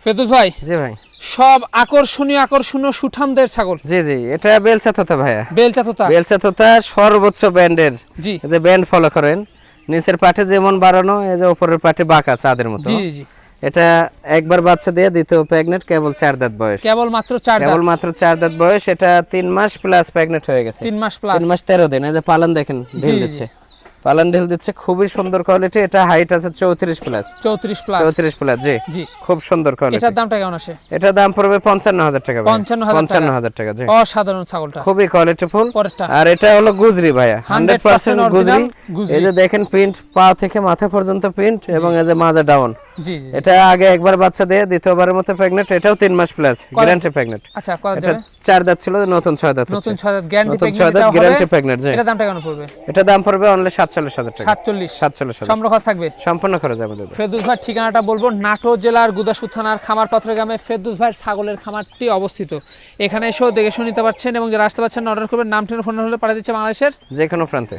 ফেরদৌস ভাই, জি ভাই, সব আকর্ষণীয় সুঠামদের ছাগল। জি জি, এটা বেলচা তোতা ভাইয়া, বেলচা তোতা সর্বোচ্চ ব্যান্ডের। জি, এই যে ব্যান্ড ফলো করেন, নিচের পাটে যেমন বাড়ানো, এই যে উপরের পাটে বাঁকা চাঁদের মতো। জি জি, এটা একবার বাচ্চা দিয়ে দ্বিতীয় প্রেগনেন্ট, কেবল 4 দাঁত বয়স, কেবল মাত্র 4 দাঁত, কেবল মাত্র 4 দাঁত বয়স। এটা 3 মাস প্লাস প্রেগনেন্ট হয়ে গেছে, 3 মাস প্লাস, 3 মাস 13 দিন। এই যে পালন দেখেন, ঢিল দিচ্ছে, পালন ঢিল দিচ্ছে, খুবই সুন্দর কোয়ালিটি। এটা হাইট আছে 34 প্লাস, 34 প্লাস, 34 প্লাস, জি জি, খুব সুন্দর কোয়ালিটি। এটার দামটা কেমন আসে? এটার দাম পড়বে 55,000 টাকা, 55,000 টাকা, জি। অসাধারণ ছাগলটা, খুবই কোয়ালিটিফুল। পরেরটা আর এটা হলো গুজরি ভাইয়া, 100% গুজরি। গুজরি। এই যে দেখেন প্রিন্ট, পা থেকে মাথা পর্যন্ত প্রিন্ট, এবং এই যে মাজা ডাউন। জি জি, এটা আগে একবার বাচ্চা দিয়ে দ্বিতীয়বারের মতো প্রেগনেন্ট। এটাও 3 মাস প্লাস গ্যারান্টি প্রেগনেন্ট। আচ্ছা, কত এটা যাবে? 4 দাঁত ছিল, নতুন 6 দাঁত হচ্ছে, নতুন 6 দাঁত গ্যারান্টি নতুন 6 দাঁত গ্যারান্টি প্রেগনেন্ট, জি। এটা দামটা কেমন পড়বে? এটা দাম পড়বে অনলি 47,000 টাকা, 47 47,000। সম্পূর্ণ খরচ থাকবে, সম্পূর্ণ খরচ যাবে দাদা। ফেরদৌস ভাই ঠিকানাটা বলবো, নাটোর জেলার গুদাসপুর থানার খামারপাত্র গ্রামে ফেরদৌস ভাইয়ের ছাগলের খামারটি অবস্থিত। এখানে এসেও দেখে শুনে নিতে পারছেন, এবং যারা আসতে পারছেন অর্ডার করবেন, নাম ঠিকানা ফোন হলে পাঠিয়ে দিচ্ছে বাংলাদেশের যে কোনো প্রান্তে।